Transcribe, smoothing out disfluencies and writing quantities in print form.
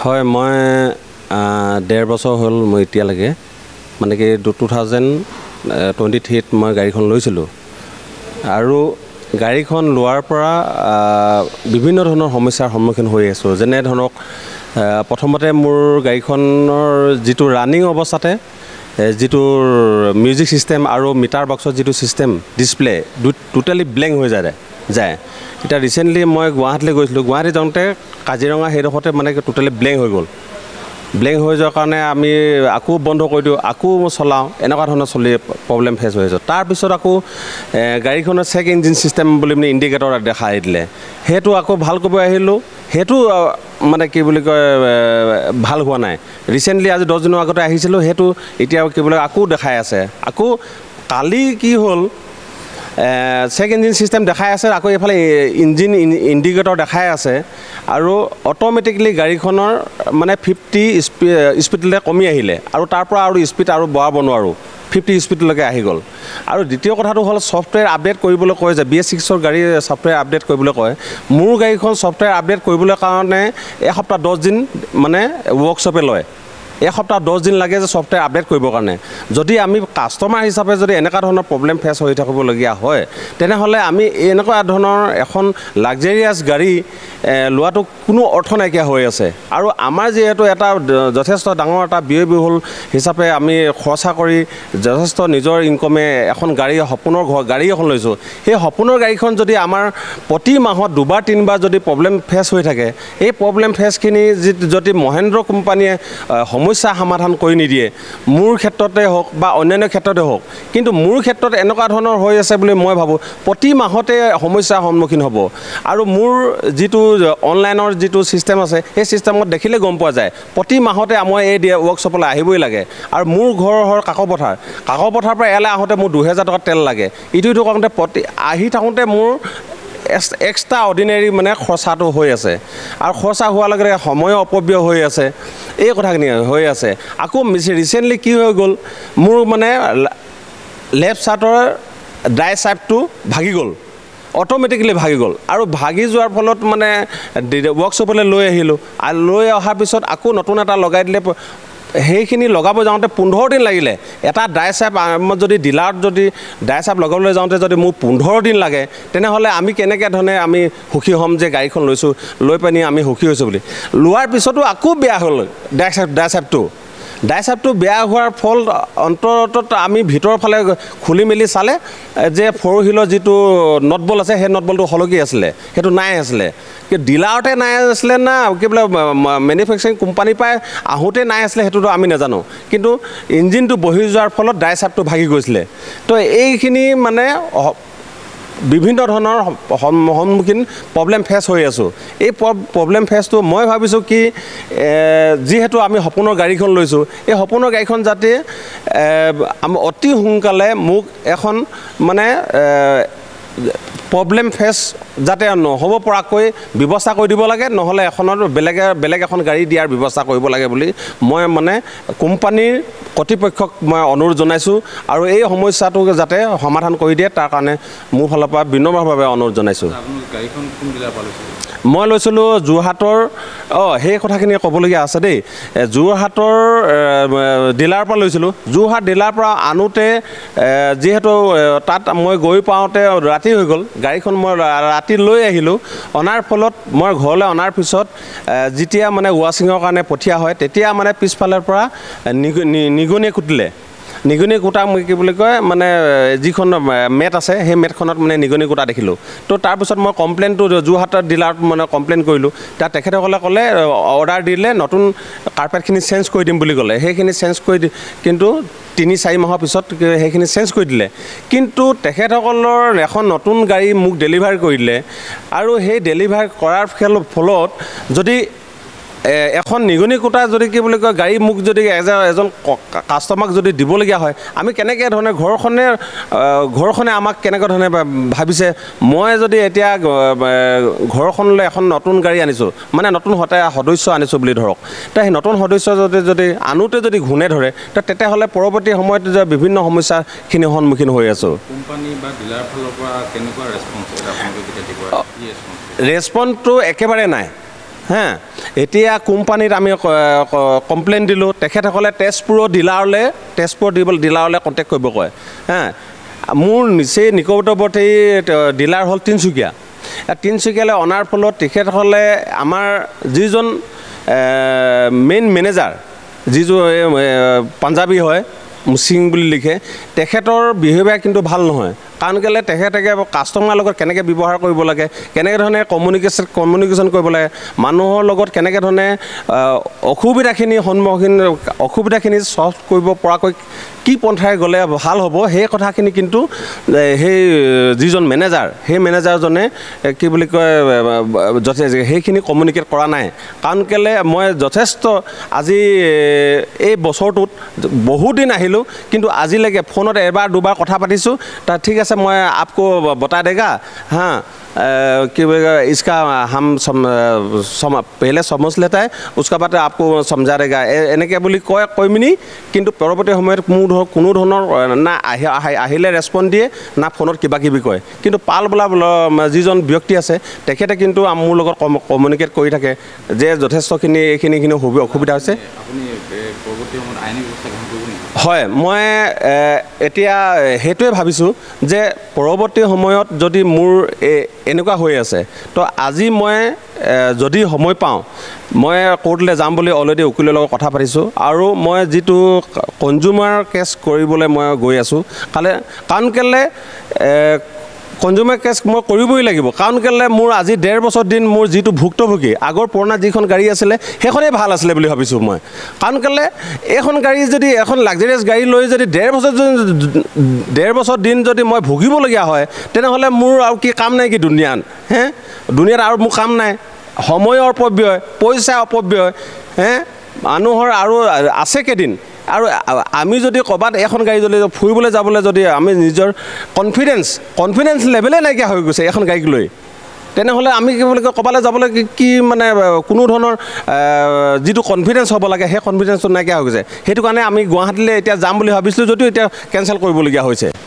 হয় মই 1.5 বছৰ হ'ল মই এতিয়ালৈকে মানে কি 2023 মই গাড়ীখন লৈছিলোঁ আৰু গাড়ীখন লোৱাৰ পৰা বিভিন্ন ধৰণৰ সমস্যাৰ সন্মুখীন হৈ আছোঁ যেনে ধৰক প্ৰথমতে মোৰ গাড়ীখনৰ যিটো ৰানিং অৱস্থাতে যিটো মিউজিক সিস্টেম আৰু মিটাৰ বক্সৰ যিটো সিস্টেম ডিসপ্লে টোটালি ব্লেংক হৈ যায় এটা ৰিসেন্টলি মই গুৱাহাটীলৈ গৈছিলোঁ গুৱাহাটী যাওঁতে কাজিৰঙা হেডখতে মানে টোটালি ব্লেংক হৈ গ'ল ব্লেংক হৈ যোৱাৰ কাৰণে আমি আকৌ বন্ধ কৰি দিওঁ আকৌ চলাওঁ এনেকুৱা ধৰণৰ চলি প্ৰব্লেম ফেচ হৈ আছে তাৰ পিছত আকৌ গাড়ীখনৰ চেক ইঞ্জিন সিস্টেম বুলি মানে ইণ্ডিকেটৰ দেখাই দিলে হেতু আকৌ ভাল কৰিব আহিলোঁ হেতু মানে কি বুলি কয় ভাল হোৱা নাই ৰিসেন্টলি আজি 10 দিনৰ আগতে আহিছিলোঁ হেতু এতিয়া কি বুলি আকৌ দেখাই আছে আকৌ কালি কি হ'ল চেক ইঞ্জিন সিস্টেম দেখাই আছে আকৌ এফালে ইঞ্জিন ইণ্ডিকেটৰ দেখাই আছে আৰু অটোমেটিকলি গাড়ীখনৰ মানে 50 স্পীডলৈ কমি আহিলে আৰু তাৰ পৰা আৰু স্পীড আৰু বঢ়াব নোৱাৰো 50 স্পীডলৈকে আহি গ'ল আৰু দ্বিতীয় কথাটো হ'ল সফটৱেৰ আপডেট কৰিবলৈ কয় যে BS6ৰ গাড়ী সফটৱেৰ আপডেট কৰিবলৈ কয় মোৰ গাড়ীখন সফটৱেৰ আপডেট কৰিবলৈ কাৰণে এসপ্তাহ 10 দিন মানে ৱৰ্কশ্বপে লয় এসপ্তাহ 10 দিন লাগে যে সফটৱেৰ আপডেট কৰিবৰ কাৰণে যদি আমি কাস্টমাৰ হিচাপে যদি এনেকা ধৰণৰ প্ৰব্লেম ফেচ হৈ থাকিবলগীয়া হয় তেনেহলে আমি এনেকুৱা ধৰণৰ এখন লাক্সাৰিয়াছ গাড়ী লোৱাটো কোনো অৰ্থ নাইকিয়া হৈ আছে আৰু আমাৰ যেহেতু এটা যথেষ্ট ডাঙৰ এটা ব্যয়বহুল হিচাপে আমি খৰচা কৰি যথেষ্ট নিজৰ ইনকমে এখন গাড়ী সপোনৰ গাড়ী এখন লৈছোঁ সেই সপোনৰ গাড়ীখন যদি আমাৰ প্ৰতি মাহত দুবাৰ তিনিবাৰ যদি প্ৰব্লেম ফেচ হৈ থাকে এই প্ৰব্লেম ফেচখিনি যদি মহেন্দ্ৰ কোম্পানীয়ে সমস্যা সমাধান কৰি নিদিয়ে মোৰ ক্ষেত্ৰতে হোক বা অন্যান্য ক্ষেত্ৰতে হোক কিন্তু মোৰ ক্ষেত্ৰত এনেকুৱা ধৰণৰ হৈ আছে বুলি মই ভাবো প্ৰতি মাহতে সমস্যাৰ সন্মুখীন হ'ব আৰু মোৰ যিটো অনলাইনৰ যিটো সিস্টেম আছে এই সিস্টেমত দেখিলে গম পোৱা যায় প্ৰতি মাহতে মই এই ৱৰ্কশ্বপলৈ আহিবই লাগে আৰু মোৰ ঘৰৰ কাকপথাৰ পৰা এলে আহোঁতে মোৰ 2000 টকা তেল লাগে ইটো কাৰণতে প্ৰতি আহি থাকোঁতে মোৰ এক্সট্ৰা অৰ্ডিনাৰী মানে খৰচাটো হৈ আছে আৰু খৰচা হোৱাৰ লগে লগে সময় অপব্যয় হৈ আছে এই কথাখিনি হৈ আছে আকৌ ৰিসেন্টলি কি হৈ গ'ল মোৰ মানে লেফট সাইডৰ ড্ৰাই শ্যাফ্টটো ভাগি গ'ল অটোমেটিকলি ভাগি গ'ল আৰু ভাগি যোৱাৰ ফলত মানে ৱৰ্কশ্বপলৈ লৈ আহিলোঁ আৰু লৈ অহাৰ পিছত আকৌ নতুন এটা লগাই দিলে সেইখিনি লগাব যাওঁতে 15 দিন লাগিলে এটা ড্ৰাই শ্যাফ্ট যদি ডিলাৰত যদি ড্ৰাই শ্যাফ্ট লগাবলৈ যাওঁতে যদি মোৰ 15 দিন লাগে তেনেহ'লে আমি কেনেকৈ ধৰণে আমি সুখী হ'ম যে গাড়ীখন লৈছোঁ লৈ পানি আমি সুখী হৈছোঁ বুলি লোৱাৰ পিছতো আকৌ বেয়া হ'ল ড্ৰাই শ্যাফ্টটো বেয়া হোৱাৰ ফল অন্তৰত আমি ভিতৰৰ ফালে খুলি মেলি চালে যে 4 হুইলৰ যিটো নটবল আছে সেই নটবলটো হলকি আছিলে সেইটো নাই আছিলে কি ডিলাৰতে নাই আছিলে না কি বোলে মেনুফেকচাৰিং কোম্পানীৰ পৰা আহোঁতে নাই আছিলে সেইটোতো আমি নাজানো কিন্তু ইঞ্জিনটো বহি যোৱাৰ ফলত ড্ৰাই শ্যাফ্টটো ভাগি গৈছিলে তো এইখিনি মানে বিভিন্ন ধৰণৰ সন্মুখীন প্ৰব্লেম ফেচ হৈ আছোঁ এই প্ৰব্লেম ফেচটো মই ভাবিছোঁ কি যেহেতু আমি সপোনৰ গাড়ীখন লৈছোঁ এই সপোনৰ গাড়ীখন যাতে আমি অতি সোনকালে মোক এখন মানে প্ৰব্লেম ফেচ যাতে নহ'ব পৰাকৈ ব্যৱস্থা কৰি দিব লাগে নহ'লে এখনত বেলেগ এখন গাড়ী দিয়াৰ ব্যৱস্থা কৰিব লাগে বুলি মই মানে কোম্পানীৰ কৰ্তৃপক্ষক মই অনুৰোধ জনাইছোঁ আৰু এই সমস্যাটো যাতে সমাধান কৰি দিয়ে তাৰ কাৰণে মোৰ ফালৰ পৰা বিনম্ৰভাৱে অনুৰোধ জনাইছোঁ মই লৈছিলোঁ যোৰহাটৰ সেই কথাখিনি ক'বলগীয়া আছে দেই যোৰহাটৰ ডিলাৰৰ পৰা লৈছিলোঁ যোৰহাট ডিলাৰৰ পৰা আনোতে যিহেতু তাত মই গৈ পাওঁতে ৰাতি হৈ গ'ল গাড়ীখন মই ৰাতি লৈ আহিলোঁ অনাৰ ফলত মই ঘৰলৈ অনাৰ পিছত যেতিয়া মানে ৱাশ্বিঙৰ কাৰণে পঠিয়া হয় তেতিয়া মানে পিছফালৰ পৰা নিগনিয়ে কুটিলে নিগনি কোটা কি বুলি কয় মানে যিখন মেট আছে সেই মেটখনত মানে নিগনি কোটা দেখিলোঁ তো তাৰপিছত মই কমপ্লেইনটো যোৰহাটৰ ডিলাৰত মানে কমপ্লেইন কৰিলোঁ তাত তেখেতসকলে ক'লে অৰ্ডাৰ দিলে নতুন কাৰ্পেটখিনি চেঞ্জ কৰি দিম বুলি ক'লে সেইখিনি চেঞ্জ কৰি কিন্তু 3-4 মাহৰ পিছত সেইখিনি চেঞ্জ কৰি দিলে কিন্তু তেখেতসকলৰ এখন নতুন গাড়ী মোক ডেলিভাৰ কৰি দিলে আৰু সেই ডেলিভাৰ কৰাৰ ফলত যদি এখন নিগনি কোটা যদি কি বুলি কয় গাড়ী মোক যদি এজন কাষ্টমাৰক যদি দিবলগীয়া হয় আমি কেনেকৈ ধৰণে ঘৰখনে আমাক কেনেকৈ ধৰণে ভাবিছে মই যদি এতিয়া ঘৰখনলৈ এখন নতুন গাড়ী আনিছোঁ মানে নতুন সদস্য আনিছোঁ বুলি ধৰক তো সেই নতুন সদস্য যদি আনোতে যদি ঘূনে ধৰে তো তেতিয়াহ'লে পৰৱৰ্তী সময়ত যে বিভিন্ন সমস্যাখিনি সন্মুখীন হৈ আছোঁ কোম্পানী বা ডিলাৰ ফালৰ পৰা কেনেকুৱা ৰেছপন্স ৰেছপন্সটো একেবাৰে নাই হা এতিয়া কোম্পানীত আমি কমপ্লেইন দিলোঁ তেখেতসকলে তেজপুৰৰ ডিলাৰলৈ কণ্টেক্ট কৰিব কয় হা মোৰ নিচেই নিকটৱৰ্তী ডিলাৰ হ'ল তিনিচুকীয়ালৈ অনাৰ ফলত তেখেতসকলে আমাৰ যিজন মেইন মেনেজাৰ যিজন পাঞ্জাবী হয় মুছিং বুলি লিখে তেখেতৰ বিহেভিয়াৰ কিন্তু ভাল নহয় কাৰণ কেলে তেখেতে কাষ্টমাৰৰ লগত কেনেকৈ ব্যৱহাৰ কৰিব লাগে কেনেকৈ ধৰণে কমিউনিকেশ্যন কৰিব লাগে মানুহৰ লগত কেনেকৈ ধৰণে অসুবিধাখিনি ছল্ভ কৰিব পৰাকৈ কি পন্থাৰে গ'লে ভাল হ'ব সেই কথাখিনি কিন্তু সেই যিজন মেনেজাৰ সেই মেনেজাৰজনে কি বুলি কয় সেইখিনি কমিউনিকেট কৰা নাই কাৰণ কেলে মই যথেষ্ট আজি এই বছৰটোত বহুত দিন আহিলোঁ কিন্তু আজিলৈকে ফোনত এবাৰ দুবাৰ কথা পাতিছোঁ তাত ঠিক আছে मैं आपको बता देगा हाँ कि इसका हम पहले समझ लेता है उसके बाद आपको समझा देगा এনেকৈ বুলি কৈ মিনি কিন্তু পৰৱৰ্তী সময়ত কোনো ধৰণৰ না আহিলে ৰেছপন্স দিয়ে না ফোনত কিবা কিবি কয় কিন্তু পাল বোলা যিজন ব্যক্তি আছে তেখেতে কিন্তু মোৰ লগত কমিউনিকেট কৰি থাকে যে যথেষ্টখিনি এইখিনি অসুবিধা হৈছে হয় মই এতিয়া সেইটোৱে ভাবিছোঁ যে পৰৱৰ্তী সময়ত যদি মোৰ এনেকুৱা হৈ আছে তো আজি মই যদি সময় পাওঁ মই কোৰ্টলৈ যাম বুলি অলৰেডি উকিলৰ লগত কথা পাতিছোঁ আৰু মই যিটো কনজিউমাৰ কেছ কৰিবলৈ মই গৈ আছোঁ কাৰণ কেলে কনজিউমাৰ কেছ মই কৰিবই লাগিব কাৰণ কেলে মোৰ আজি 1.5 বছৰ দিন মোৰ যিটো ভুক্তভোগী আগৰ পুৰণা যিখন গাড়ী আছিলে সেইখনেই ভাল আছিলে বুলি ভাবিছোঁ মই কাৰণ কেলে এইখন গাড়ী যদি এখন লাক্সাৰিয়াছ গাড়ী লৈ যদি 1.5 বছৰ দিন যদি মই ভুগিবলগীয়া হয় তেনেহ'লে মোৰ আৰু কি কাম নাই কি দুনিয়াত আৰু মোৰ কাম নাই সময়ৰ অপব্যয় পইচা অপব্যয় মানুহৰ আৰু আছে কেইদিন আৰু আমি যদি ক'ৰবাত এখন গাড়ী যদি ফুৰিবলৈ যাবলৈ যদি আমি নিজৰ কনফিডেন্স লেভেলে নাইকিয়া হৈ গৈছে এখন গাড়ীক লৈ তেনেহ'লে আমি কি বুলি কয় ক'ৰবালৈ যাবলৈ কি মানে কোনো ধৰণৰ যিটো কনফিডেন্স হ'ব লাগে সেই কনফিডেন্সটো নাইকিয়া হৈ গৈছে সেইটো কাৰণে আমি গুৱাহাটীলৈ এতিয়া যাম বুলি ভাবিছিলোঁ যদিও এতিয়া কেঞ্চেল কৰিবলগীয়া হৈছে